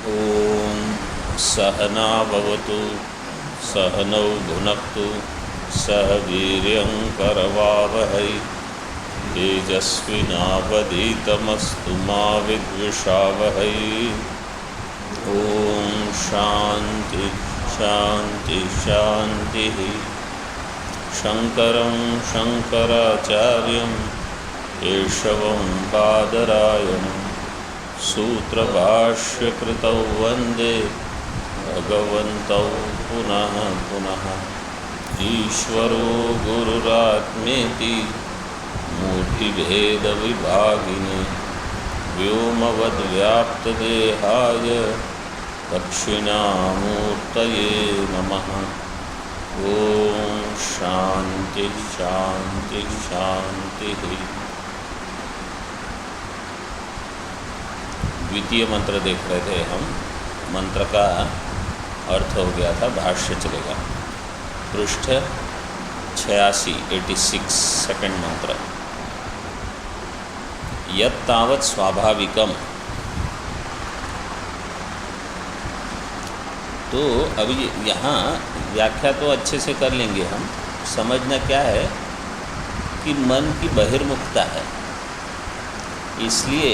ॐ सहना भवतु सहनौ भुनक्तु सह वीर्यं करवावहै तेजस्विनावधीतमस्तु मा विद्विषावहै। ॐ शान्ति शान्ति शान्तिः। शङ्करं शङ्कराचार्यं केशवं बादरायणं सूत्रभाष्यकृतौ वन्दे भगवन्तौ पुनः पुनः। ईश्वरो गुरुरात्मेति मूर्तिभेदविभागिने व्योमवद्व्याप्तदेहाय दक्षिणामूर्तये नमः। ॐ शान्ति शान्ति शान्तिः। द्वितीय मंत्र देख रहे थे हम। मंत्र का अर्थ हो गया था, भाष्य चलेगा। पृष्ठ 86 86 सेकंड मंत्र। यत्तावत् स्वाभाविकम। तो अभी यहाँ व्याख्या तो अच्छे से कर लेंगे हम। समझना क्या है कि मन की बहिर्मुखता है, इसलिए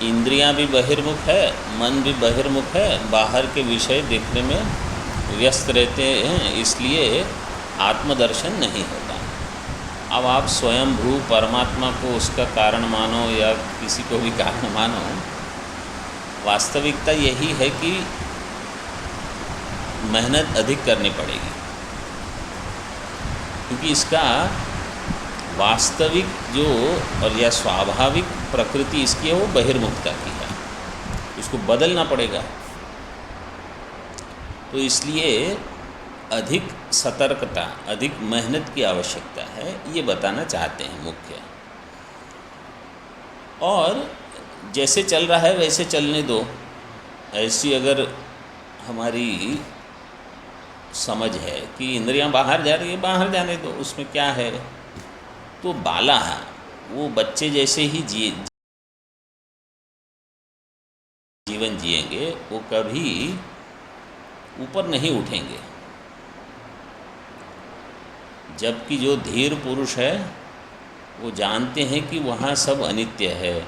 इंद्रियां भी बहिर्मुख है, मन भी बहिर्मुख है, बाहर के विषय देखने में व्यस्त रहते हैं, इसलिए आत्मदर्शन नहीं होता। अब आप स्वयं भू परमात्मा को उसका कारण मानो या किसी को भी कारण मानो, वास्तविकता यही है कि मेहनत अधिक करनी पड़ेगी, क्योंकि इसका वास्तविक जो और या स्वाभाविक प्रकृति इसकी है वो बहिर्मुखता की है, इसको बदलना पड़ेगा। तो इसलिए अधिक सतर्कता, अधिक मेहनत की आवश्यकता है, ये बताना चाहते हैं मुख्य। और जैसे चल रहा है वैसे चलने दो, ऐसी अगर हमारी समझ है कि इंद्रियां बाहर जा रही है, बाहर जाने दो, उसमें क्या है। तो बाला वो बच्चे जैसे ही जीवन जिएंगे, वो कभी ऊपर नहीं उठेंगे। जबकि जो धीर पुरुष है वो जानते हैं कि वहाँ सब अनित्य है,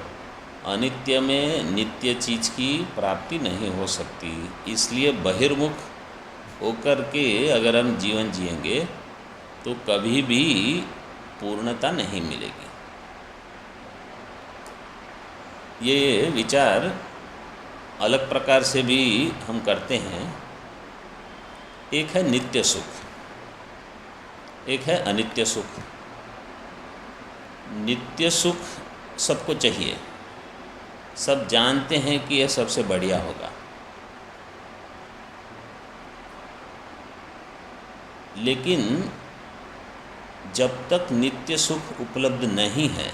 अनित्य में नित्य चीज़ की प्राप्ति नहीं हो सकती। इसलिए बहिर्मुख होकर के अगर हम जीवन जिएंगे तो कभी भी पूर्णता नहीं मिलेगी। ये विचार अलग प्रकार से भी हम करते हैं। एक है नित्य सुख, एक है अनित्य सुख। नित्य सुख सबको चाहिए, सब जानते हैं कि यह सबसे बढ़िया होगा, लेकिन जब तक नित्य सुख उपलब्ध नहीं है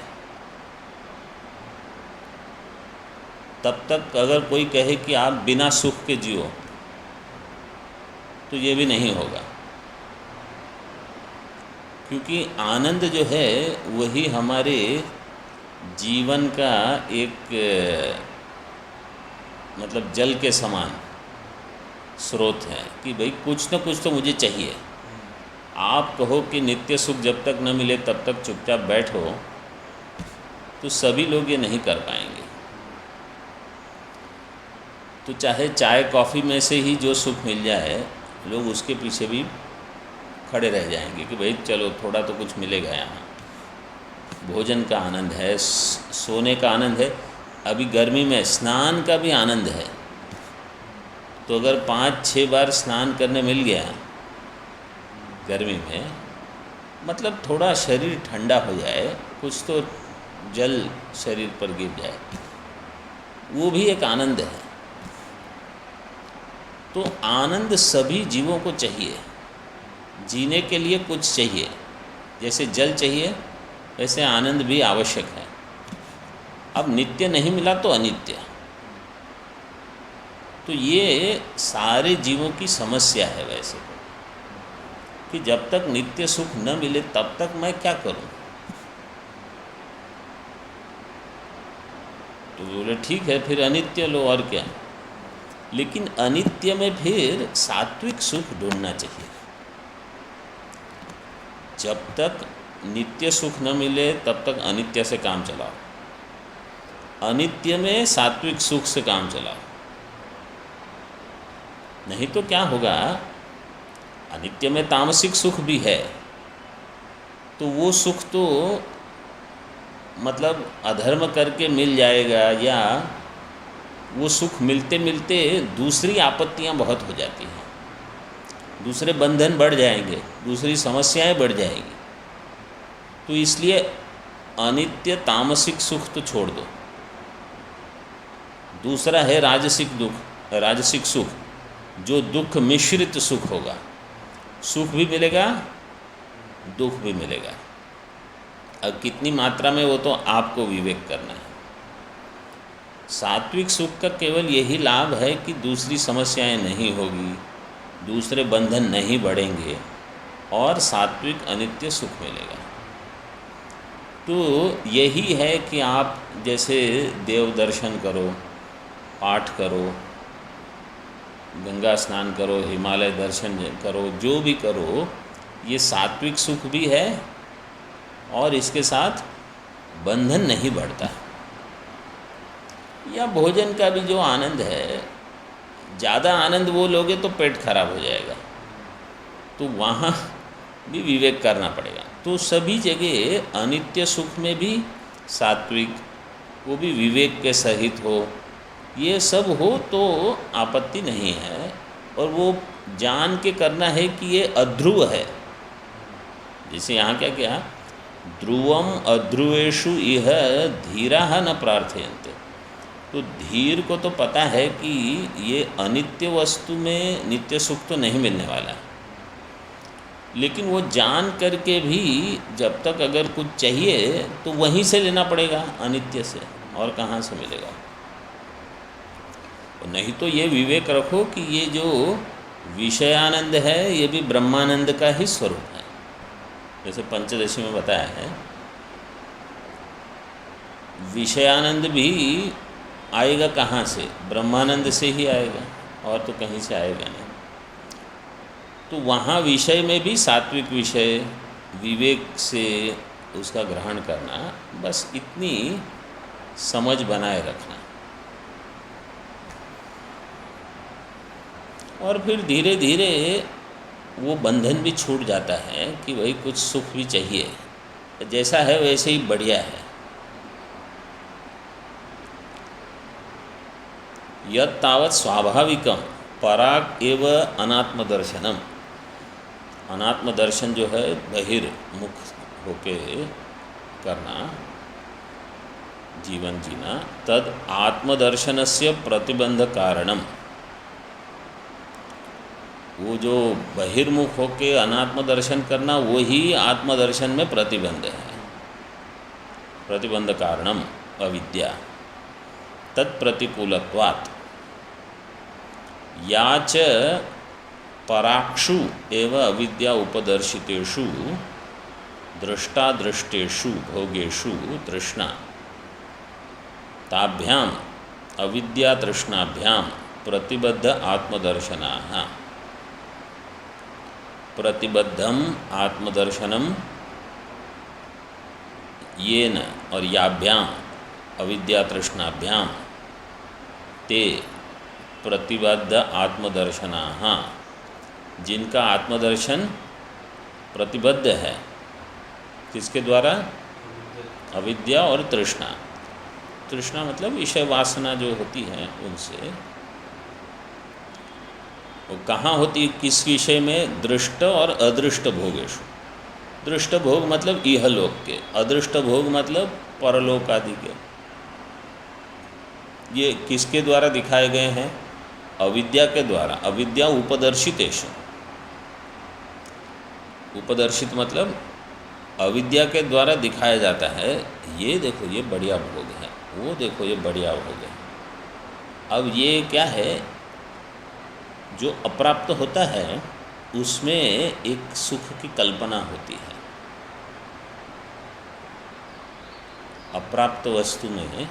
तब तक अगर कोई कहे कि आप बिना सुख के जियो तो ये भी नहीं होगा। क्योंकि आनंद जो है वही हमारे जीवन का एक मतलब जल के समान स्रोत है कि भाई कुछ न कुछ तो मुझे चाहिए। आप कहो कि नित्य सुख जब तक न मिले तब तक चुपचाप बैठो, तो सभी लोग ये नहीं कर पाएंगे। तो चाहे चाय कॉफ़ी में से ही जो सुख मिल जाए, लोग उसके पीछे भी खड़े रह जाएंगे कि भाई चलो थोड़ा तो कुछ मिलेगा। यहाँ भोजन का आनंद है, सोने का आनंद है, अभी गर्मी में स्नान का भी आनंद है। तो अगर 5-6 बार स्नान करने मिल गया गर्मी में, मतलब थोड़ा शरीर ठंडा हो जाए, कुछ तो जल शरीर पर गिर जाए, वो भी एक आनंद है। तो आनंद सभी जीवों को चाहिए, जीने के लिए कुछ चाहिए। जैसे जल चाहिए वैसे आनंद भी आवश्यक है। अब नित्य नहीं मिला तो अनित्य। तो ये सारे जीवों की समस्या है वैसे तो, कि जब तक नित्य सुख न मिले तब तक मैं क्या करूं। तो बोले ठीक है फिर अनित्य लो और क्या। लेकिन अनित्य में फिर सात्विक सुख ढूंढना चाहिए। जब तक नित्य सुख न मिले तब तक अनित्य से काम चलाओ, अनित्य में सात्विक सुख से काम चलाओ। नहीं तो क्या होगा, अनित्य में तामसिक सुख भी है तो वो सुख तो मतलब अधर्म करके मिल जाएगा, या वो सुख मिलते मिलते दूसरी आपत्तियां बहुत हो जाती हैं, दूसरे बंधन बढ़ जाएंगे, दूसरी समस्याएं बढ़ जाएंगी। तो इसलिए अनित्य तामसिक सुख तो छोड़ दो। दूसरा है राजसिक दुख, राजसिक सुख, जो दुख मिश्रित सुख होगा। सुख भी मिलेगा, दुख भी मिलेगा। अब कितनी मात्रा में वो तो आपको विवेक करना है। सात्विक सुख का केवल यही लाभ है कि दूसरी समस्याएं नहीं होगी, दूसरे बंधन नहीं बढ़ेंगे और सात्विक अनित्य सुख मिलेगा। तो यही है कि आप जैसे देव दर्शन करो, पाठ करो, गंगा स्नान करो, हिमालय दर्शन करो, जो भी करो, ये सात्विक सुख भी है और इसके साथ बंधन नहीं बढ़ता। या भोजन का भी जो आनंद है, ज़्यादा आनंद वो लोगे तो पेट खराब हो जाएगा, तो वहाँ भी विवेक करना पड़ेगा। तो सभी जगह अनित्य सुख में भी सात्विक, वो भी विवेक के सहित हो, ये सब हो तो आपत्ति नहीं है। और वो जान के करना है कि ये अध्रुव है। जैसे यहाँ क्या किया, ध्रुवम अध्रुवेशु इह धीराः न प्रार्थयन्ते। तो धीर को तो पता है कि ये अनित्य वस्तु में नित्य सुख तो नहीं मिलने वाला, लेकिन वो जान करके भी जब तक अगर कुछ चाहिए तो वहीं से लेना पड़ेगा, अनित्य से, और कहाँ से मिलेगा। नहीं तो ये विवेक रखो कि ये जो विषयानंद है ये भी ब्रह्मानंद का ही स्वरूप है। जैसे पंचदशी में बताया है, विषयानंद भी आएगा कहाँ से, ब्रह्मानंद से ही आएगा, और तो कहीं से आएगा नहीं। तो वहाँ विषय में भी सात्विक विषय विवेक से उसका ग्रहण करना, बस इतनी समझ बनाए रखना। और फिर धीरे धीरे वो बंधन भी छूट जाता है कि भाई कुछ सुख भी चाहिए, जैसा है वैसे ही बढ़िया है। यत् तावत् स्वाभाविकम पराग एव अनात्म दर्शनम। अनात्म दर्शन जो है बहिर्मुख होके करना, जीवन जीना, तद आत्मदर्शनस्य प्रतिबंध कारणम। वो जो बहिर्मुख होके अनात्म दर्शन करना, वही आत्मदर्शन में प्रतिबंध है। प्रतिबंध कारणम अविद्या तत्प्रतिकूलत्वात् या च पराक्षु एव अविद्या उपदर्शितेषु दृष्टादृष्टेषु भोगेषु तृष्णा ताभ्याम अविद्या तृष्णाभ्याम प्रतिबद्ध आत्मदर्शनाः। प्रतिबद्धम आत्मदर्शनम येन और याभ्याम अविद्या तृष्णाभ्याम ते प्रतिबद्ध आत्मदर्शनाः। जिनका आत्मदर्शन प्रतिबद्ध है, किसके द्वारा, अविद्या और तृष्णा। तृष्णा मतलब विषय वासना जो होती है उनसे। वो कहाँ होती, किस विषय में, दृष्ट और अदृष्ट भोगेशु। दृष्ट भोग मतलब इहलोक के, अदृष्ट भोग मतलब परलोक आदि के। ये किसके द्वारा दिखाए गए हैं, अविद्या के द्वारा। अविद्या उपदर्शितेषु, उपदर्शित मतलब अविद्या के द्वारा दिखाया जाता है। ये देखो ये बढ़िया भोग है, वो देखो ये बढ़िया भोग है। अब ये क्या है, जो अप्राप्त होता है उसमें एक सुख की कल्पना होती है। अप्राप्त वस्तु में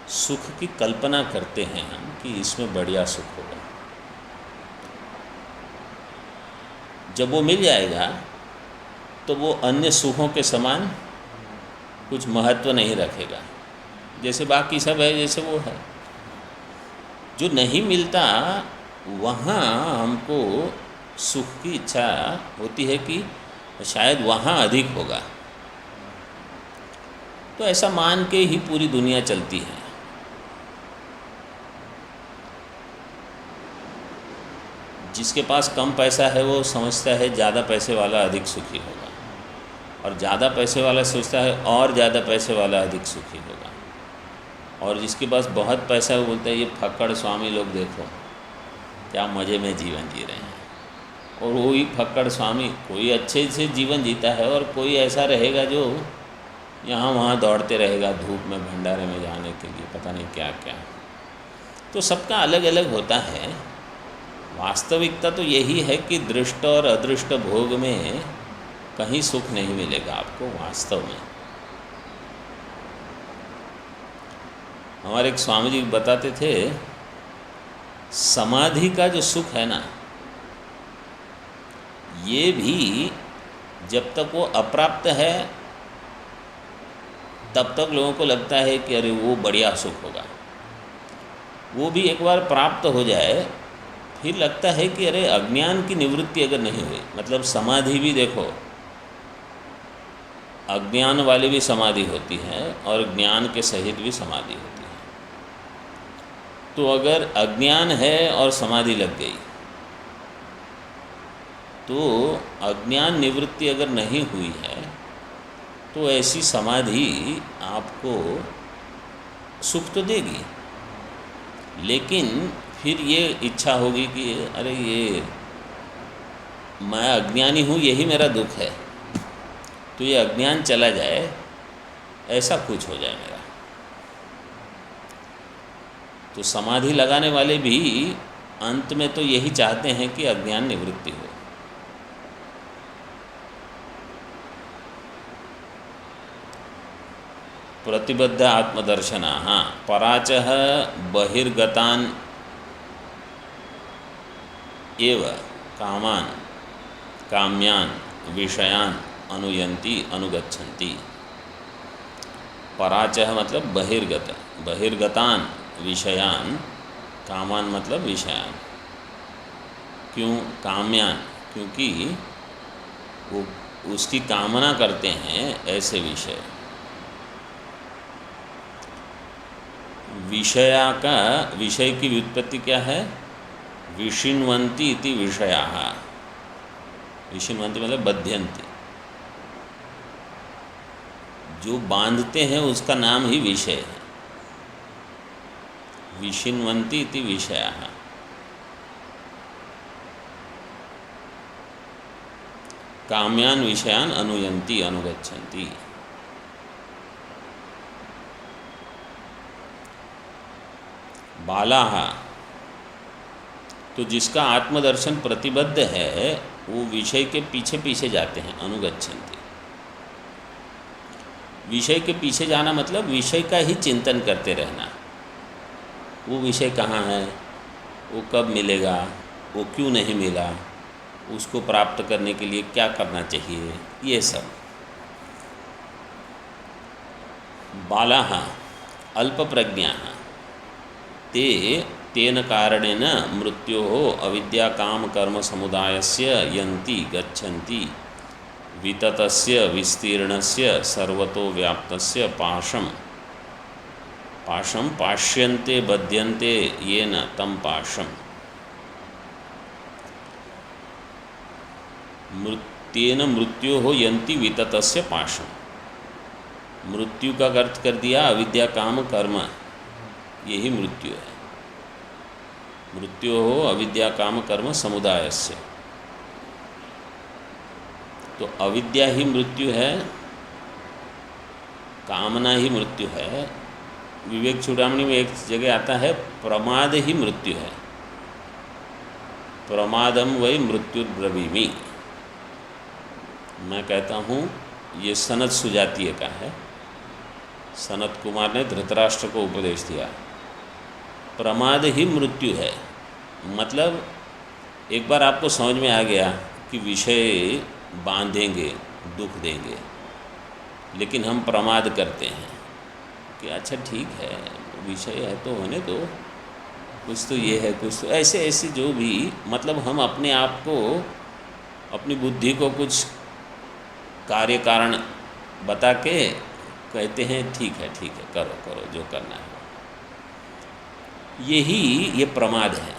सुख की कल्पना करते हैं हम कि इसमें बढ़िया सुख होगा। जब वो मिल जाएगा तो वो अन्य सुखों के समान कुछ महत्व नहीं रखेगा, जैसे बाकी सब है जैसे वो है। जो नहीं मिलता वहाँ हमको सुख की इच्छा होती है कि शायद वहाँ अधिक होगा, तो ऐसा मान के ही पूरी दुनिया चलती है। जिसके पास कम पैसा है वो समझता है ज़्यादा पैसे वाला अधिक सुखी होगा, और ज़्यादा पैसे वाला सोचता है और ज़्यादा पैसे वाला अधिक सुखी होगा, और जिसके पास बहुत पैसा है वो बोलता है ये फक्कड़ स्वामी लोग देखो क्या मज़े में जीवन जी रहे हैं। और वही फक्कड़ स्वामी कोई अच्छे से जीवन जीता है और कोई ऐसा रहेगा जो यहाँ वहाँ दौड़ते रहेगा धूप में भंडारे में जाने के लिए, पता नहीं क्या क्या। तो सबका अलग अलग होता है। वास्तविकता तो यही है कि दृष्ट और अदृष्ट भोग में कहीं सुख नहीं मिलेगा आपको वास्तव में। हमारे एक स्वामी जी बताते थे, समाधि का जो सुख है ना, ये भी जब तक वो अप्राप्त है तब तक लोगों को लगता है कि अरे वो बढ़िया सुख होगा। वो भी एक बार प्राप्त हो जाए फिर लगता है कि अरे अज्ञान की निवृत्ति अगर नहीं हुई, मतलब समाधि भी देखो, अज्ञान वाली भी समाधि होती है और ज्ञान के सहित भी समाधि होती है। तो अगर अज्ञान है और समाधि लग गई तो अज्ञान निवृत्ति अगर नहीं हुई है तो ऐसी समाधि आपको सुख तो देगी, लेकिन फिर ये इच्छा होगी कि अरे ये मैं अज्ञानी हूँ, यही मेरा दुख है, तो ये अज्ञान चला जाए, ऐसा कुछ हो जाए मेरा। तो समाधि लगाने वाले भी अंत में तो यही चाहते हैं कि अज्ञान निवृत्ति हो। प्रतिबद्ध आत्मदर्शना पराचः बहिर्गतान् एव कामान् काम्यान् विषयान् अनुयन्ति अनुगच्छन्ति। पराचः मतलब बहिर्गत, बहिर्गतान् विषयान्, कामान् मतलब विषयान्। क्यों काम्यान्? क्योंकि वो उसकी कामना करते हैं ऐसे विषय। विषया का, विषय की व्युत्पत्ति क्या है? विषिण्वन्ति इति विषयाः। विषिण्वन्ति मतलब बध्यन्ति, जो बांधते हैं उसका नाम ही विषय है। विषिण्वन्ति इति विषयाः। काम्यान् विषयान् अनुयन्ति अनुगच्छन्ति। बालाः, तो जिसका आत्मदर्शन प्रतिबद्ध है वो विषय के पीछे पीछे जाते हैं, अनुगच्छन्ति। विषय के पीछे जाना मतलब विषय का ही चिंतन करते रहना। वो विषय कहाँ है, वो कब मिलेगा, वो क्यों नहीं मिला, उसको प्राप्त करने के लिए क्या करना चाहिए, ये सब। बालाः अल्पप्रज्ञाः ते तेन कारणेन मृत्योः अविद्या काम कर्म समुदायस्य यन्ति गच्छन्ति विततस्य विस्तीर्णस्य सर्वतो व्याप्तस्य पाशं पाशं पाश्यन्ते बध्यन्ते येन तं पाशं। तेन मृत्योः यन्ति विततस्य पाशं। मृत्यु का अर्थ कर दिया अविद्या काम कर्म, यही मृत्यु है। मृत्यु हो अविद्या काम कर्म समुदायस्य। तो अविद्या ही मृत्यु है, कामना ही मृत्यु है। विवेक चूड़ामणि में एक जगह आता है प्रमाद ही मृत्यु है। प्रमादम वै मृत्युर्ब्रवीमि। मैं कहता हूँ, ये सनद सुजातीय का है। सनत कुमार ने धृतराष्ट्र को उपदेश दिया, प्रमाद ही मृत्यु है। मतलब एक बार आपको समझ में आ गया कि विषय बांधेंगे, दुख देंगे, लेकिन हम प्रमाद करते हैं कि अच्छा ठीक है, विषय है तो होने दो, कुछ तो ये है, कुछ तो ऐसे ऐसे जो भी, मतलब हम अपने आप को, अपनी बुद्धि को कुछ कार्य कारण बता के कहते हैं ठीक है करो करो जो करना है। ये प्रमाद है।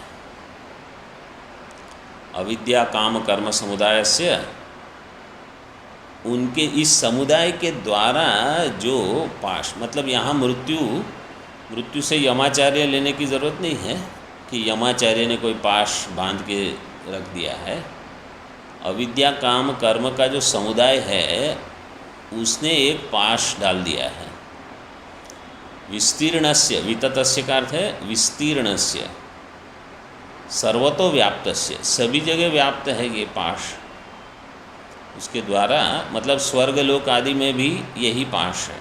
अविद्या काम कर्म समुदाय से, उनके इस समुदाय के द्वारा जो पाश, मतलब यहाँ मृत्यु से यमाचार्य लेने की ज़रूरत नहीं है कि यमाचार्य ने कोई पाश बांध के रख दिया है। अविद्या काम कर्म का जो समुदाय है उसने एक पाश डाल दिया है। विस्तीर्णस्य, विततस्य का अर्थ है विस्तीर्णस्य, सर्वतो व्याप्तस्य, सभी जगह व्याप्त है ये पाश। उसके द्वारा मतलब स्वर्गलोक आदि में भी यही पाश है,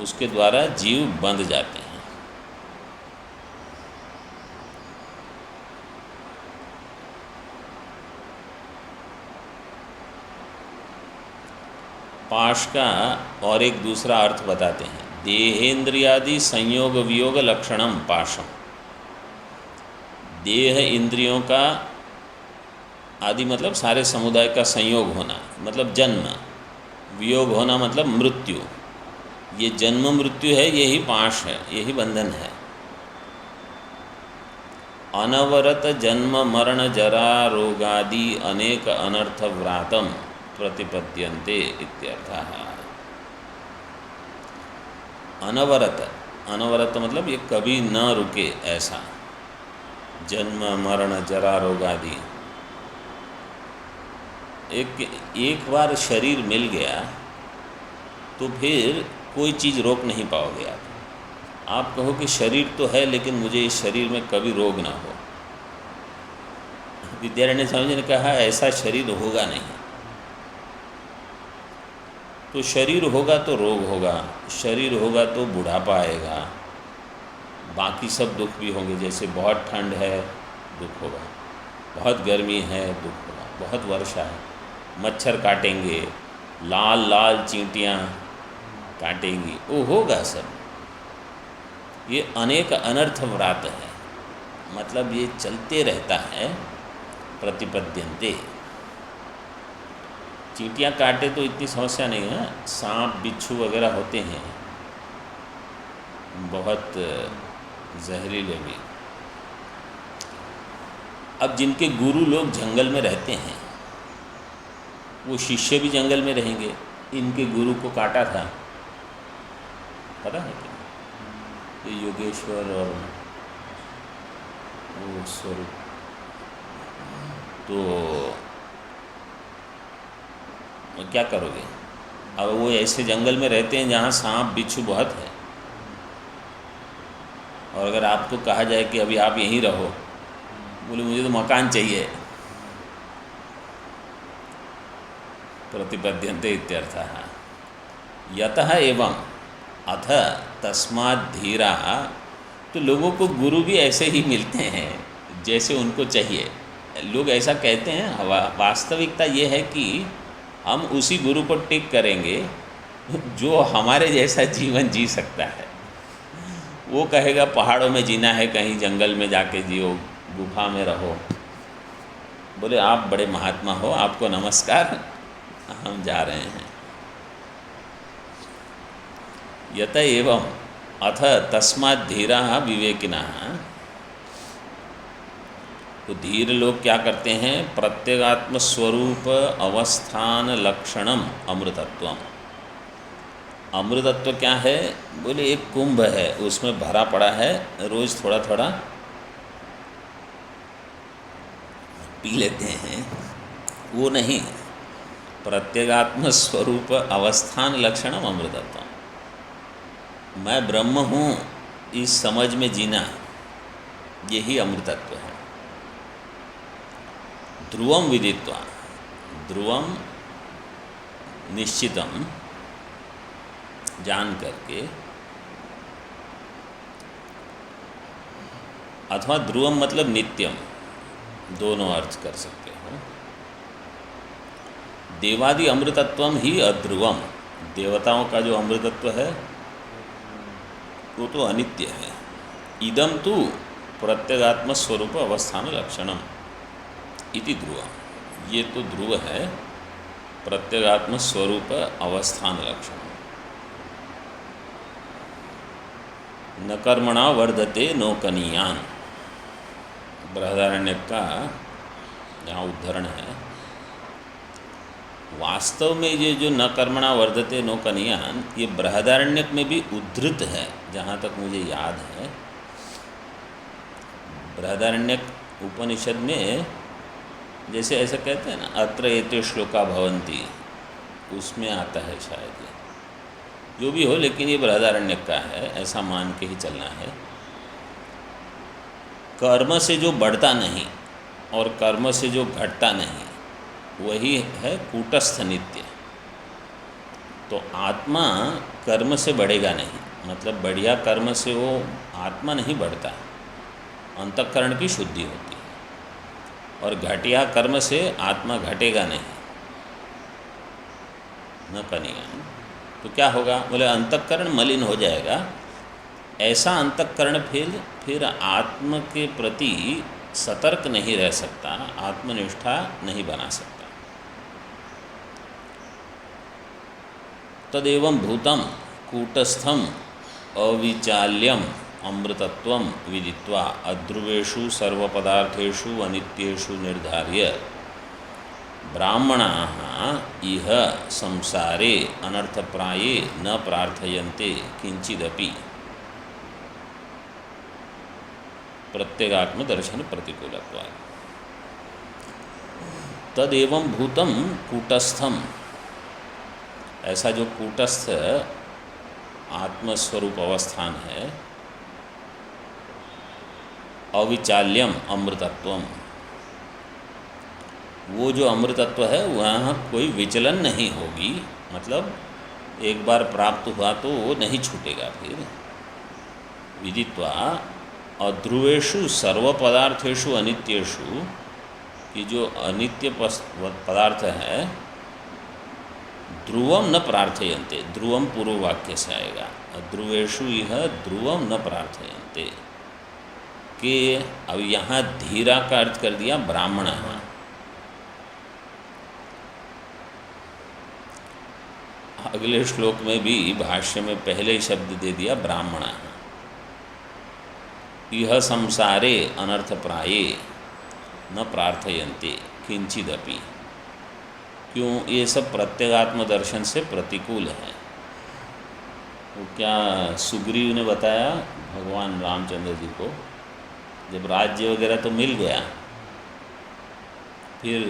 उसके द्वारा जीव बंध जाते हैं। पाश का और एक दूसरा अर्थ बताते हैं, देहेन्द्रियादि संयोग वियोग लक्षणम पाशम। देह इंद्रियों का आदि मतलब सारे समुदाय का संयोग होना, मतलब जन्म, वियोग होना मतलब मृत्यु। ये जन्म मृत्यु है, यही पाश है, यही बंधन है। अनवरत जन्म मरण जरा रोगादि अनेक अनर्थ व्रातम प्रतिपद्यन्ते इत्यर्थः। अनवरत मतलब ये कभी न रुके, ऐसा जन्म मरण जरा रोगादि। एक बार शरीर मिल गया तो फिर कोई चीज़ रोक नहीं पाओगे आप कहो कि शरीर तो है लेकिन मुझे इस शरीर में कभी रोग ना हो। विद्यारण्य स्वामी जी ने कहा ऐसा शरीर होगा नहीं। तो शरीर होगा तो रोग होगा, शरीर होगा तो बुढ़ापा आएगा, बाकी सब दुख भी होंगे। जैसे बहुत ठंड है दुख होगा, बहुत गर्मी है दुख होगा, बहुत वर्षा है, मच्छर काटेंगे, लाल लाल चींटियाँ काटेंगी, वो होगा सब। ये अनेक अनर्थ व्रात है, मतलब ये चलते रहता है। प्रतिपद्यन्ते, चींटियाँ काटे तो इतनी समस्या नहीं है, सांप बिच्छू वगैरह होते हैं बहुत जहरीले भी। अब जिनके गुरु लोग जंगल में रहते हैं वो शिष्य भी जंगल में रहेंगे। इनके गुरु को काटा था, पता है क्या? ये योगेश्वर और वो स्वरूप, तो क्या करोगे? अब वो ऐसे जंगल में रहते हैं जहाँ सांप बिच्छू बहुत है, और अगर आपको कहा जाए कि अभी आप यहीं रहो, बोले मुझे तो मकान चाहिए। प्रतिपद्यन्ते इत्यर्थः। यतः एवं अथ तस्मात् धीरा, तो लोगों को गुरु भी ऐसे ही मिलते हैं जैसे उनको चाहिए। लोग ऐसा कहते हैं, वास्तविकता ये है कि हम उसी गुरु को टिक करेंगे जो हमारे जैसा जीवन जी सकता है। वो कहेगा पहाड़ों में जीना है, कहीं जंगल में जाके जियो, गुफा में रहो। बोले आप बड़े महात्मा हो, आपको नमस्कार, हम जा रहे हैं। यत एवं अथ तस्मात् धीराः विवेकिनः, तो धीर लोग क्या करते हैं? प्रत्यगात्म स्वरूप अवस्थान लक्षणम अमृतत्वम। अमृतत्व क्या है? बोले एक कुंभ है, उसमें भरा पड़ा है, रोज़ थोड़ा थोड़ा पी लेते हैं, वो नहीं। प्रत्यगात्म स्वरूप अवस्थान लक्षणम अमृतत्वम, मैं ब्रह्म हूँ इस समझ में जीना, यही अमृतत्व है। ध्रुवम विदित्वा, ध्रुवम निश्चितम, जान करके, अथवा ध्रुवम मतलब नित्यम, दोनों अर्थ कर सकते हो। देवादि अमृतत्वम ही अध्रुवम, देवताओं का जो अमृतत्व है वो तो अनित्य है। इदम तो प्रत्यगात्म स्वरूप अवस्थान लक्षणम इति ध्रुवम, ये तो ध्रुव है प्रत्यगात्म स्वरूप अवस्थान लक्षण। न कर्मणा वर्धते नो कनीयान, बृहदारण्यक का यहाँ उद्धरण है। वास्तव में ये जो न कर्मणा वर्धते नो कनीयान, ये बृहदारण्यक में भी उद्धृत है जहाँ तक मुझे याद है। बृहदारण्यक उपनिषद में जैसे ऐसा कहते हैं ना, अत्र एते श्लोका भवन्ति, उसमें आता है शायद। ये जो भी हो, लेकिन ये बृहदारण्यक का है, ऐसा मान के ही चलना है। कर्म से जो बढ़ता नहीं और कर्म से जो घटता नहीं, वही है कूटस्थ नित्य। तो आत्मा कर्म से बढ़ेगा नहीं, मतलब बढ़िया कर्म से वो आत्मा नहीं बढ़ता, अंतःकरण की शुद्धि होती है। और घटिया कर्म से आत्मा घटेगा नहीं, न कनिया। तो क्या होगा, बोले अंतःकरण मलिन हो जाएगा। ऐसा अंतःकरण फिर आत्म के प्रति सतर्क नहीं रह सकता, आत्मनिष्ठा नहीं बना सकता। तदेवं भूतम कूटस्थम अविचाल्यम अमृतत्वं विदित्वा अध्रुवेषु सर्वपदार्थेषु अनित्येषु निर्धार्य ब्राह्मणाः इह संसारे अनर्थप्राये न प्रार्थयन्ते किंचिदपि प्रत्यगात्म दर्शन प्रतिकूलत्वात्। तदेवं भूतम कूटस्थम, ऐसा जो कूटस्थ आत्मस्वरूप अवस्थान है, अविचाल्यम अमृतत्वम, वो जो अमृतत्व है वहाँ कोई विचलन नहीं होगी, मतलब एक बार प्राप्त हुआ तो वो नहीं छूटेगा फिर। विदित्वा अध्रुवेषु सर्व पदार्थेषु अनित्येषु, कि जो अनित्य पदार्थ है, ध्रुवम न प्रार्थयन्ते, ध्रुवम पूर्व वाक्य से आएगा, ध्रुवेषु यह ध्रुवम न प्रार्थयन्ते, कि अब यहाँ धीरा का अर्थ कर दिया ब्राह्मण। अगले श्लोक में भी भाष्य में पहले ही शब्द दे दिया ब्राह्मण। यह संसारे अनर्थप्राये न प्रार्थयन्ते किंचिदपि, क्यों, ये सब प्रत्यगात्म दर्शन से प्रतिकूल है। वो क्या सुग्रीव ने बताया भगवान रामचंद्र जी को, जब राज्य वगैरह तो मिल गया, फिर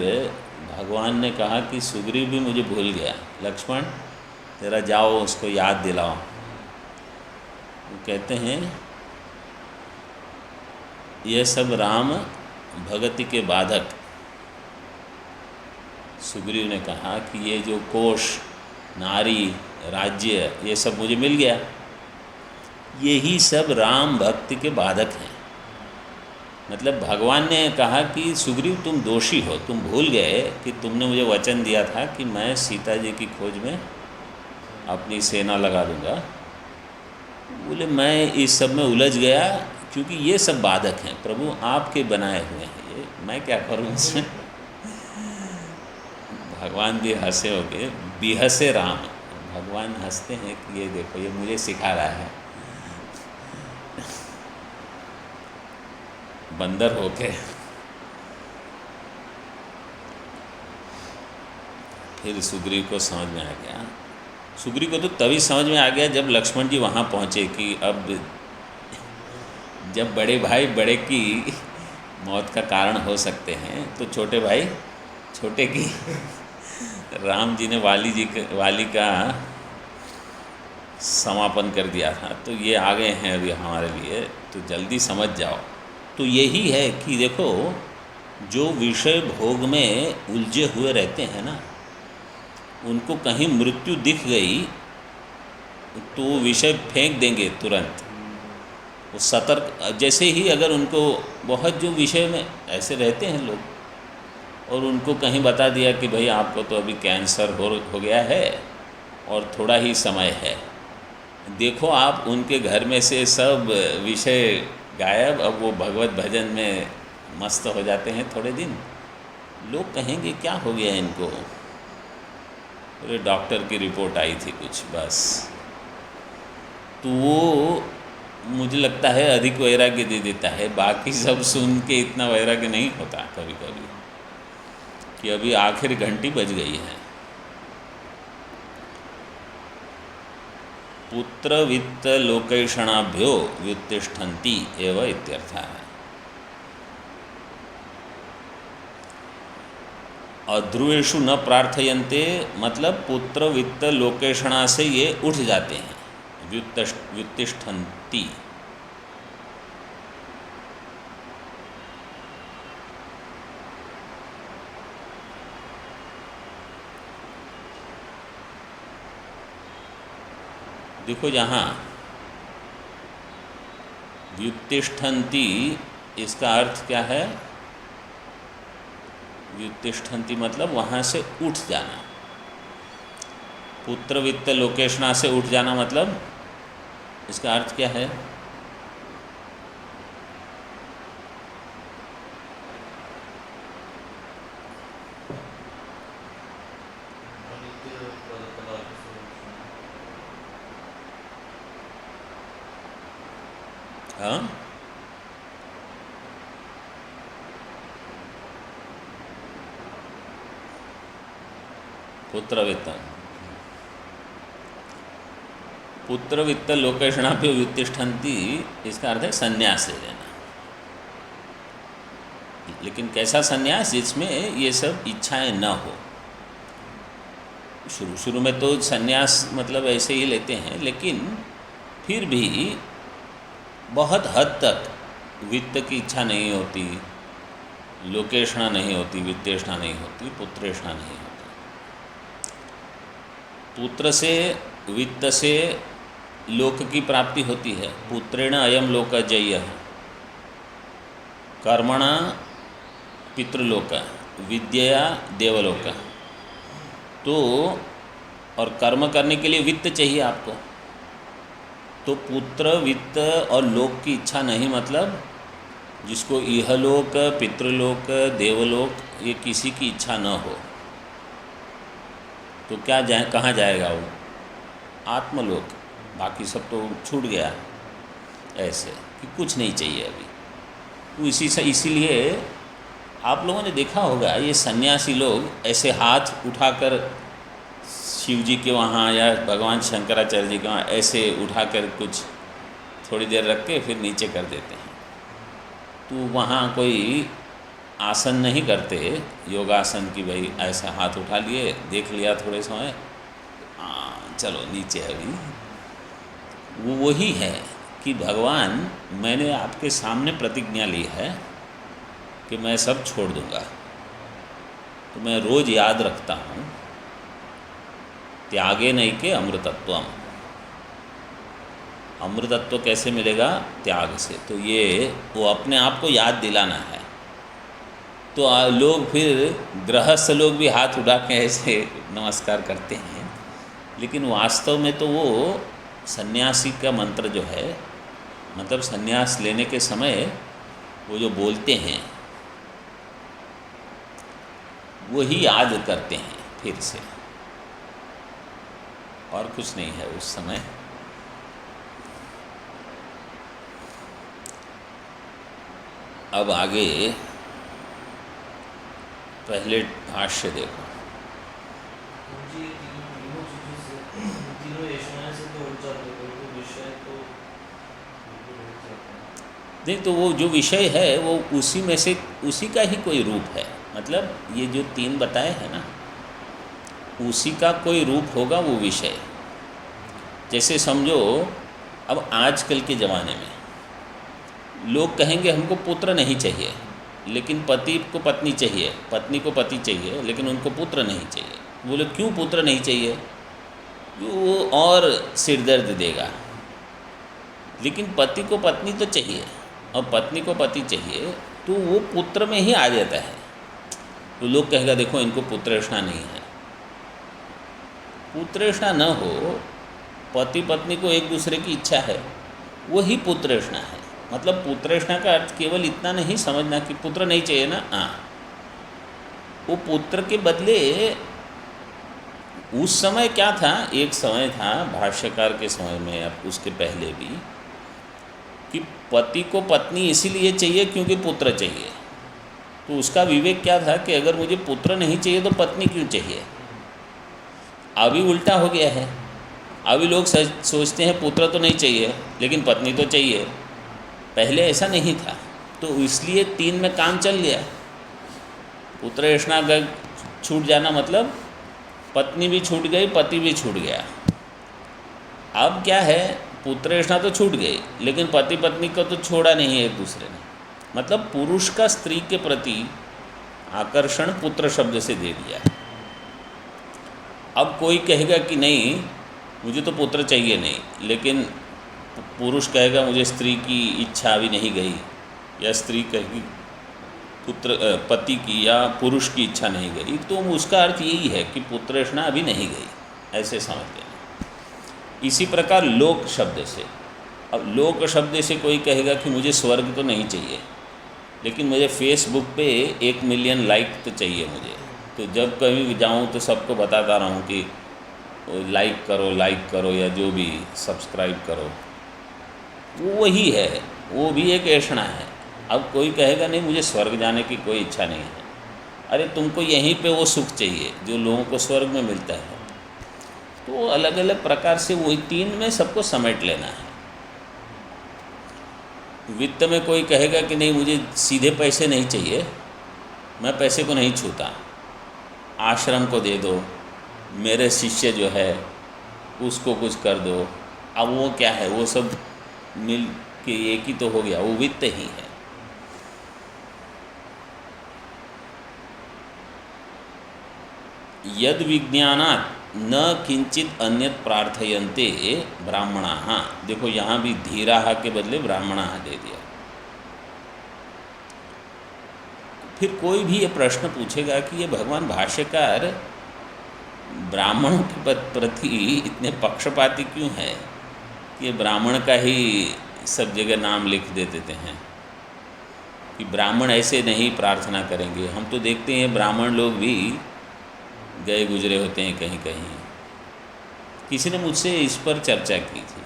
भगवान ने कहा कि सुग्रीव भी मुझे भूल गया, लक्ष्मण तेरा जाओ उसको याद दिलाओ। वो कहते हैं यह सब राम भगति के बाधक। सुग्रीव ने कहा कि ये जो कोश, नारी, राज्य, ये सब मुझे मिल गया, यही सब राम भक्ति के बाधक हैं। मतलब भगवान ने कहा कि सुग्रीव तुम दोषी हो, तुम भूल गए कि तुमने मुझे वचन दिया था कि मैं सीता जी की खोज में अपनी सेना लगा दूंगा। बोले मैं इस सब में उलझ गया क्योंकि ये सब बाधक हैं, प्रभु आपके बनाए हुए हैं, ये मैं क्या करूं इसमें। भगवान भी हंसे होके, बिहसे राम, भगवान हंसते हैं कि ये देखो ये मुझे सिखा रहा है, बंदर होके। फिर सुग्रीव को समझ में आ गया। सुग्रीव को तो तभी समझ में आ गया जब लक्ष्मण जी वहाँ पहुँचे कि अब जब बड़े भाई बड़े की मौत का कारण हो सकते हैं तो छोटे भाई छोटे की। राम जी ने वाली का समापन कर दिया था, तो ये आ गए हैं अभी हमारे लिए, तो जल्दी समझ जाओ। तो यही है कि देखो, जो विषय भोग में उलझे हुए रहते हैं ना, उनको कहीं मृत्यु दिख गई तो वो विषय फेंक देंगे तुरंत। वो सतर्क, जैसे ही अगर उनको बहुत जो विषय में ऐसे रहते हैं लोग और उनको कहीं बता दिया कि भाई आपको तो अभी कैंसर हो गया है और थोड़ा ही समय है, देखो आप उनके घर में से सब विषय गायब। अब वो भगवत भजन में मस्त हो जाते हैं थोड़े दिन। लोग कहेंगे क्या हो गया इनको, अरे डॉक्टर की रिपोर्ट आई थी कुछ, बस। तो वो मुझे लगता है अधिक वैराग्य दे देता है। बाकी सब सुन के इतना वैराग्य नहीं होता कभी कभी कि अभी आखिर घंटी बज गई है। पुत्र वित्त लोकैषणाभ्यो व्युत्तिष्ठन्ति एव इत्यर्थः। अध्रुवेषु न प्रार्थयन्ते, मतलब पुत्र वित्त लोकेशणा से ये उठ जाते हैं। व्युत्तिष्ठन्ति, देखो यहाँ व्युत्तिष्ठन्ति इसका अर्थ क्या है। व्युत्तिष्ठन्ति मतलब वहाँ से उठ जाना। पुत्र वित्त लोकेशना से उठ जाना मतलब इसका अर्थ क्या है। हाँ, पुत्र वित्त लोकेशणाभ्यो व्युत्तिष्ठन्ति इसका अर्थ है संन्यास ले लेना। लेकिन कैसा संन्यास जिसमें ये सब इच्छाएं न हो। शुरू में तो संन्यास मतलब ऐसे ही लेते हैं, लेकिन फिर भी बहुत हद तक वित्त की इच्छा नहीं होती, लोकेशना नहीं होती, वित्तेषणा नहीं होती, पुत्रेषणा नहीं होती। पुत्र से वित्त से लोक की प्राप्ति होती है। पुत्रेण अयम लोक जय्यः, कर्मणा पितृलोक, विद्यया देवलोक। तो और कर्म करने के लिए वित्त चाहिए आपको। तो पुत्र वित्त और लोक की इच्छा नहीं, मतलब जिसको इहलोक पितृलोक देवलोक ये किसी की इच्छा न हो तो क्या जाए, कहाँ जाएगा वो, आत्मलोक। बाकी सब तो छूट गया, ऐसे कि कुछ नहीं चाहिए अभी। तो इसीलिए आप लोगों ने देखा होगा ये सन्यासी लोग ऐसे हाथ उठाकर शिव जी के वहाँ या भगवान शंकराचार्य जी के वहाँ ऐसे उठाकर कुछ थोड़ी देर रख के फिर नीचे कर देते हैं। तो वहाँ कोई आसन नहीं करते योगासन की, भाई ऐसा हाथ उठा लिए, देख लिया थोड़े समय, चलो नीचे। अभी वो वही है कि भगवान मैंने आपके सामने प्रतिज्ञा ली है कि मैं सब छोड़ दूंगा। तो मैं रोज़ याद रखता हूँ त्यागे नहीं के अमृतत्वम। अमृतत्व कैसे मिलेगा, त्याग से। तो ये वो अपने आप को याद दिलाना है। तो लोग फिर गृहस्थ लोग भी हाथ उठा के ऐसे नमस्कार करते हैं, लेकिन वास्तव में तो वो सन्यासी का मंत्र जो है, मतलब सन्यास लेने के समय वो जो बोलते हैं वही याद करते हैं फिर से, और कुछ नहीं है उस समय। अब आगे पहले भाष्य देखो। देख, तो वो जो विषय है वो उसी में से उसी का ही कोई रूप है। मतलब ये जो तीन बताए हैं ना, उसी का कोई रूप होगा वो विषय। जैसे समझो अब आजकल के ज़माने में लोग कहेंगे हमको पुत्र नहीं चाहिए, लेकिन पति को पत्नी चाहिए, पत्नी को पति चाहिए, लेकिन उनको पुत्र नहीं चाहिए। बोले क्यों पुत्र नहीं चाहिए? वो और सिरदर्द देगा। लेकिन पति को पत्नी तो चाहिए और पत्नी को पति चाहिए, तो वो पुत्र में ही आ जाता है। तो लोग कहेगा देखो इनको पुत्रेषणा नहीं है। पुत्रेषणा न हो, पति पत्नी को एक दूसरे की इच्छा है, वही पुत्रेषणा है। मतलब पुत्रेषणा का अर्थ केवल इतना नहीं समझना कि पुत्र नहीं चाहिए ना, हाँ, वो पुत्र के बदले उस समय क्या था, एक समय था भाष्यकार के समय में, अब उसके पहले भी, कि पति को पत्नी इसीलिए चाहिए क्योंकि पुत्र चाहिए। तो उसका विवेक क्या था कि अगर मुझे पुत्र नहीं चाहिए तो पत्नी क्यों चाहिए। अभी उल्टा हो गया है, अभी लोग सोचते हैं पुत्र तो नहीं चाहिए लेकिन पत्नी तो चाहिए। पहले ऐसा नहीं था, तो इसलिए 3 में काम चल गया। पुत्रेषणा छूट जाना मतलब पत्नी भी छूट गई, पति भी छूट गया। अब क्या है, पुत्रेषणा तो छूट गई लेकिन पति पत्नी को तो छोड़ा नहीं है एक दूसरे ने। मतलब पुरुष का स्त्री के प्रति आकर्षण पुत्र शब्द से दे दिया। अब कोई कहेगा कि नहीं मुझे तो पुत्र चाहिए नहीं, लेकिन पुरुष कहेगा मुझे स्त्री की इच्छा अभी नहीं गई, या स्त्री कहेगी पति की या पुरुष की इच्छा नहीं गई, तो उसका अर्थ यही है कि पुत्रेषणा अभी नहीं गई, ऐसे समझ लेना। इसी प्रकार लोक शब्द से, अब लोक शब्द से कोई कहेगा कि मुझे स्वर्ग तो नहीं चाहिए लेकिन मुझे फेसबुक पे 1 मिलियन लाइक तो चाहिए मुझे, तो जब कभी भी जाऊँ तो सबको बताता रहूँ कि लाइक करो या जो भी सब्सक्राइब करो। वो वही है, वो भी एक ऐषणा है। अब कोई कहेगा नहीं मुझे स्वर्ग जाने की कोई इच्छा नहीं है, अरे तुमको यहीं पे वो सुख चाहिए जो लोगों को स्वर्ग में मिलता है। तो अलग अलग प्रकार से वही 3 में सबको समेट लेना है। वित्त में कोई कहेगा कि नहीं मुझे सीधे पैसे नहीं चाहिए, मैं पैसे को नहीं छूता, आश्रम को दे दो, मेरे शिष्य जो है उसको कुछ कर दो। अब वो क्या है, वो सब मिल के एक ही तो हो गया, वो वित्त ही है। यद विज्ञानात् न किंचित अन्यत प्रार्थयन्ते ब्राह्मणाः। देखो यहाँ भी धीराः के बदले ब्राह्मणाः दे दिया। फिर कोई भी ये प्रश्न पूछेगा कि ये भगवान भाष्यकार ब्राह्मणों के प्रति इतने पक्षपाती क्यों है कि ये ब्राह्मण का ही सब जगह नाम लिख देते हैं कि ब्राह्मण ऐसे नहीं प्रार्थना करेंगे। हम तो देखते हैं ब्राह्मण लोग भी गए गुजरे होते हैं कहीं कहीं। किसी ने मुझसे इस पर चर्चा की थी,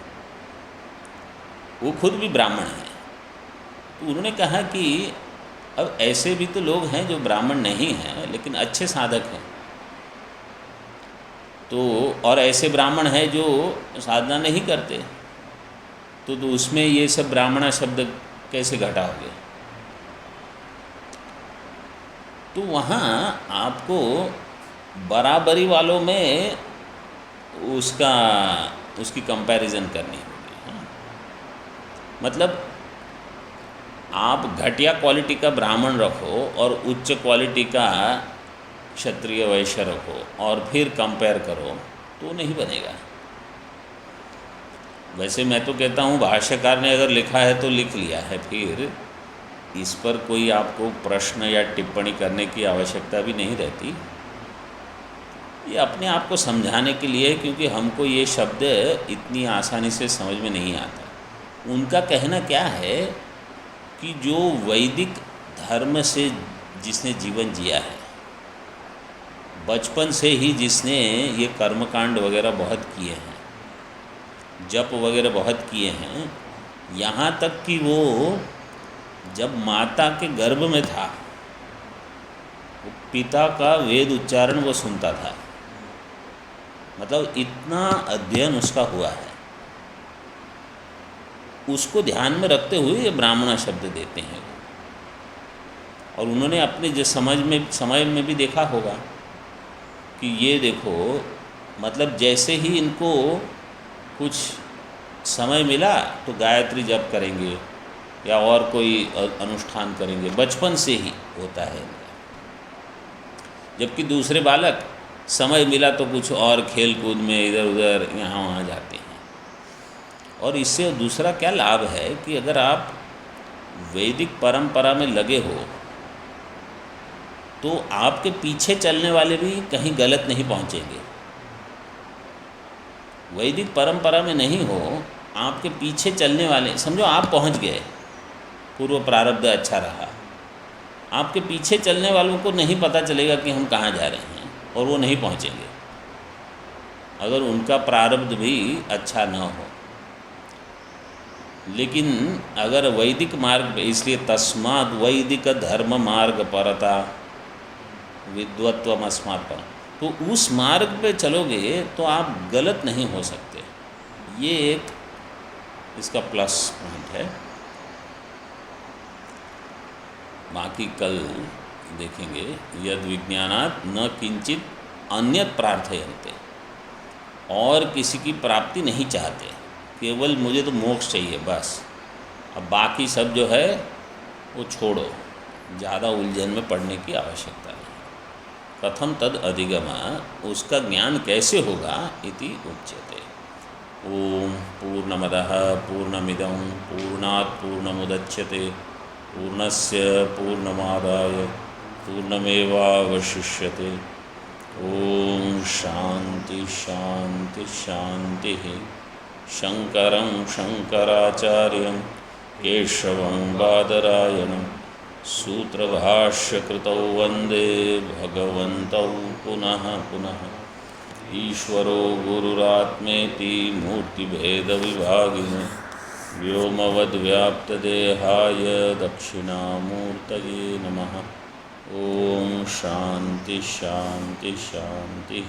वो खुद भी ब्राह्मण हैं, तो उन्होंने कहा कि अब ऐसे भी तो लोग हैं जो ब्राह्मण नहीं हैं लेकिन अच्छे साधक हैं, तो और ऐसे ब्राह्मण हैं जो साधना नहीं करते, तो उसमें ये सब ब्राह्मणा शब्द कैसे घटाओगे। तो वहाँ आपको बराबरी वालों में उसकी कंपैरिजन करनी होगी। हाँ? मतलब आप घटिया क्वालिटी का ब्राह्मण रखो और उच्च क्वालिटी का क्षत्रिय वैश्य रखो और फिर कंपेयर करो तो नहीं बनेगा। वैसे मैं तो कहता हूँ भाष्यकार ने अगर लिखा है तो लिख लिया है, फिर इस पर कोई आपको प्रश्न या टिप्पणी करने की आवश्यकता भी नहीं रहती। ये अपने आप को समझाने के लिए, क्योंकि हमको ये शब्द इतनी आसानी से समझ में नहीं आता। उनका कहना क्या है कि जो वैदिक धर्म से जिसने जीवन जिया है, बचपन से ही जिसने ये कर्मकांड वगैरह बहुत किए हैं, जप वगैरह बहुत किए हैं, यहाँ तक कि वो जब माता के गर्भ में था वो पिता का वेद उच्चारण वो सुनता था। मतलब इतना अध्ययन उसका हुआ है, उसको ध्यान में रखते हुए ये ब्राह्मण शब्द देते हैं। और उन्होंने अपने जो समय में भी देखा होगा कि ये देखो, मतलब जैसे ही इनको कुछ समय मिला तो गायत्री जप करेंगे या और कोई अनुष्ठान करेंगे, बचपन से ही होता है। जबकि दूसरे बालक समय मिला तो कुछ और खेल कूद में इधर उधर यहाँ वहाँ जाते हैं। और इससे दूसरा क्या लाभ है कि अगर आप वैदिक परंपरा में लगे हो तो आपके पीछे चलने वाले भी कहीं गलत नहीं पहुँचेंगे। वैदिक परंपरा में नहीं हो, आपके पीछे चलने वाले, समझो आप पहुँच गए, पूर्व प्रारब्ध अच्छा रहा, आपके पीछे चलने वालों को नहीं पता चलेगा कि हम कहाँ जा रहे हैं और वो नहीं पहुँचेंगे अगर उनका प्रारब्ध भी अच्छा न हो। लेकिन अगर वैदिक मार्ग, इसलिए तस्माद् वैदिक धर्म मार्ग परता विद्वत्वम अस्मात् पर, तो उस मार्ग पे चलोगे तो आप गलत नहीं हो सकते। ये एक इसका प्लस पॉइंट है। बाकी कल देखेंगे। यद विज्ञानात् न किंचित अन्यत प्रार्थयन्ते, और किसी की प्राप्ति नहीं चाहते, केवल मुझे तो मोक्ष चाहिए बस, अब बाकी सब जो है वो छोड़ो, ज़्यादा उलझन में पड़ने की आवश्यकता नहीं। कथम तद अधिगम, उसका ज्ञान कैसे होगा, इति उच्यते। ओम पूर्णमदः पूर्णमिदं पूर्णात् पूर्णमुदच्यते पूर्णस्य पूर्णमादाय पूर्णमेवावशिष्यते। ओम शांति शांति शांति। शंकरं शंकराचार्यं केशवं बादरायणं सूत्रभाष्यकृतौ वन्दे भगवन्तौ पुनः पुनः। ईश्वरो गुरुरात्मेति मूर्तिभेदविभागिने व्योमवद्व्याप्तदेहाय दक्षिणामूर्तये नमः। ओम शांति शांति शांति।